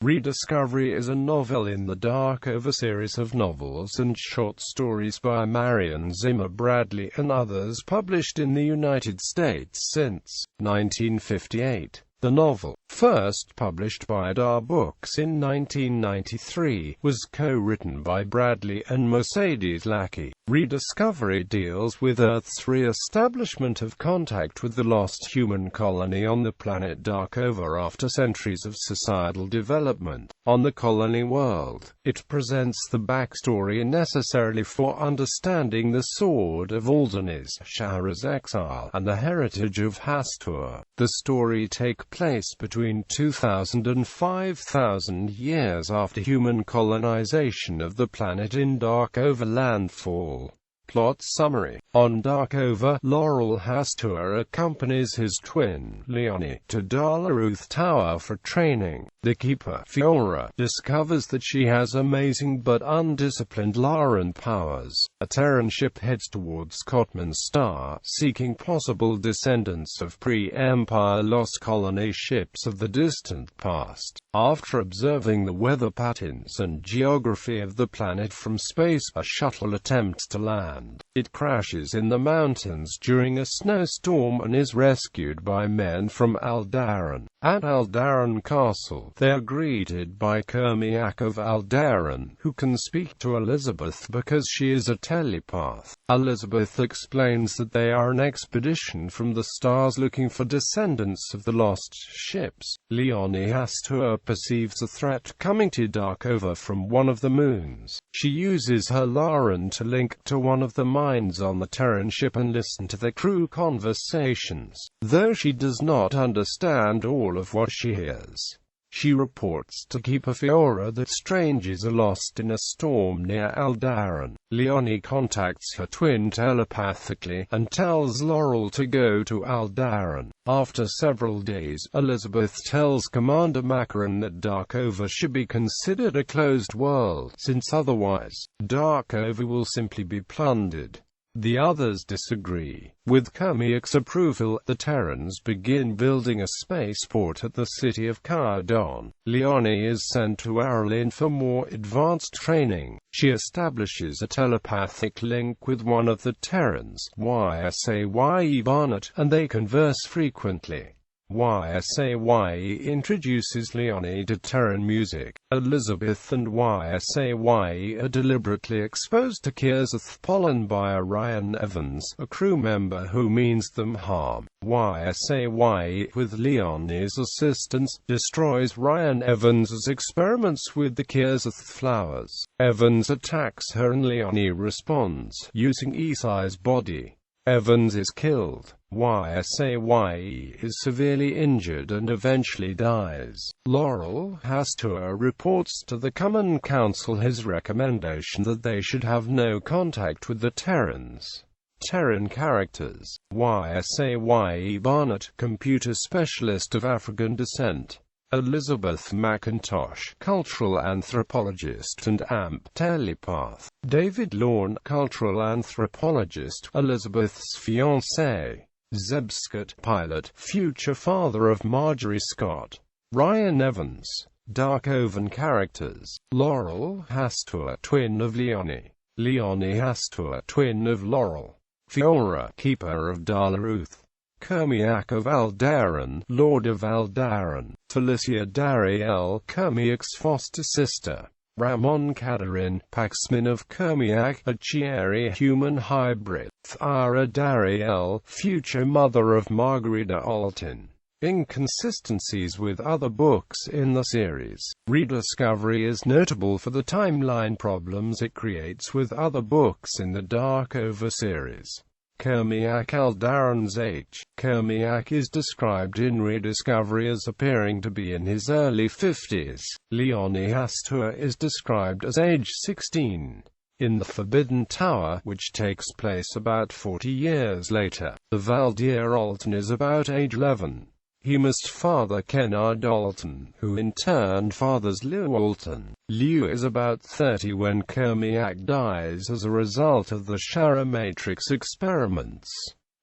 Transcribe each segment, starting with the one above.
Rediscovery is a novel in the Darkover series of novels and short stories by Marion Zimmer Bradley and others published in the United States since 1958. The novel, first published by DAW Books in 1993, was co-written by Bradley and Mercedes Lackey. Rediscovery deals with Earth's re-establishment of contact with the lost human colony on the planet Darkover after centuries of societal development. On the colony world, it presents the backstory necessary for understanding the Sword of Aldones, Sharra's Exile, and the Heritage of Hastur. The story takes place between 2,000 and 5,000 years after human colonization of the planet in Darkover landfall. Plot summary. On Darkover, Laurel Hastur accompanies his twin, Leonie, to Dalaruth Tower for training. The keeper, Fiora, discovers that she has amazing but undisciplined Lauren powers. A Terran ship heads towards Cotman's star, seeking possible descendants of pre-Empire lost colony ships of the distant past. After observing the weather patterns and geography of the planet from space, a shuttle attempts to land. It crashes in the mountains during a snowstorm and is rescued by men from Aldaran. At Aldaran Castle, they are greeted by Kermiak of Aldaran, who can speak to Elizabeth because she is a telepath. Elizabeth explains that they are an expedition from the stars looking for descendants of the lost ships. Leonie Hastur perceives a threat coming to Darkover from one of the moons. She uses her Lauren to link to one of the minds on the Terran ship and listen to the crew conversations. Though she does not understand all of what she hears, she reports to Keeper Fiora that strangers are lost in a storm near Aldaran. Leonie contacts her twin telepathically, and tells Laurel to go to Aldaran. After several days, Elizabeth tells Commander Macaron that Darkover should be considered a closed world, since otherwise, Darkover will simply be plundered. The others disagree. With Kermiak's approval, the Terrans begin building a spaceport at the city of Cardon. Leonie is sent to Arlene for more advanced training. She establishes a telepathic link with one of the Terrans, Ysaye Barnett, and they converse frequently. Ysaye introduces Leonie to Terran music. Elizabeth and Ysaye are deliberately exposed to Kirzeth pollen by Orion Evans, a crew member who means them harm. Ysaye, with Leonie's assistance, destroys Ryan Evans's experiments with the Kirzeth flowers. Evans attacks her and Leonie responds, using Ysaye's body. Evans is killed. Ysaye is severely injured and eventually dies. Laurel Hastur reports to the Common Council his recommendation that they should have no contact with the Terrans. Terran characters. Ysaye Barnett, computer specialist of African descent. Elizabeth McIntosh, cultural anthropologist and AMP telepath. David Lorne, cultural anthropologist, Elizabeth's fiancé. Zeb Scott, pilot, future father of Marjorie Scott. Ryan Evans. Darkovan characters. Laurel Hastur, twin of Leonie. Leonie Hastur, twin of Laurel. Fiora, keeper of Dalaruth. Kermiak of Aldaran, Lord of Aldaran. Felicia Dariel, Kermiak's foster sister. Ramon Kadarin, Paxman of Kermiak, a Chieri human hybrid. Thara Dariel, future mother of Margarida Alton. Inconsistencies with other books in the series. Rediscovery is notable for the timeline problems it creates with other books in the Darkover series. Kermiak Aldaran's age. Kermiak is described in Rediscovery as appearing to be in his early 50s. Leonie Hastur is described as age 16. In the Forbidden Tower, which takes place about 40 years later, the Valdir Alton is about age 11. He must father Kennard Alton, who in turn fathers Lew Alton. Lew is about 30 when Kermiak dies as a result of the Sharra matrix experiments.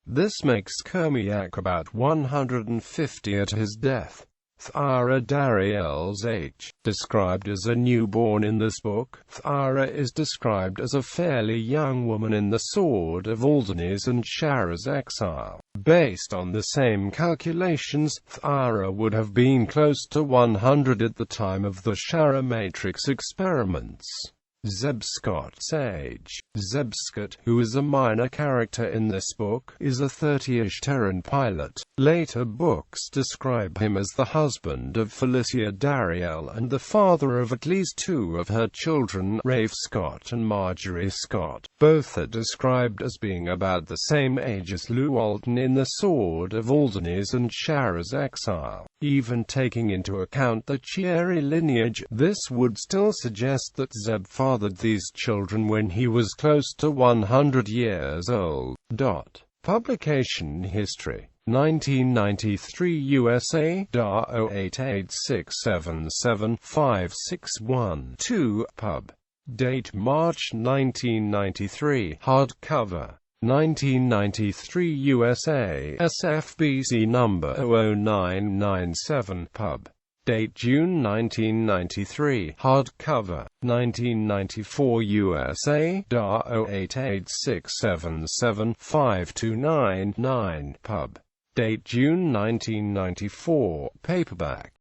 This makes Kermiak about 150 at his death. Sharra Dariel's age. Described as a newborn in this book, Sharra is described as a fairly young woman in the Sword of Aldones and Sharra's Exile. Based on the same calculations, Sharra would have been close to 100 at the time of the Sharra matrix experiments. Zeb Scott's age. Zeb Scott, who is a minor character in this book, is a 30-ish Terran pilot. Later books describe him as the husband of Felicia Dariel and the father of at least 2 of her children, Rafe Scott and Marjorie Scott. Both are described as being about the same age as Llewellyn in the Sword of Aldones and Sharra's Exile. Even taking into account the Chieri lineage, this would still suggest that Zeb fathered these children when he was close to 100 years old. Publication history. 1993 USA, DAW 88677561-2, pub. Date March 1993, hardcover. 1993 USA, SFBC number 00997, pub. Date June 1993, hardcover. 1994 USA, DAW 88677529-9, pub. Date June 1994, paperback.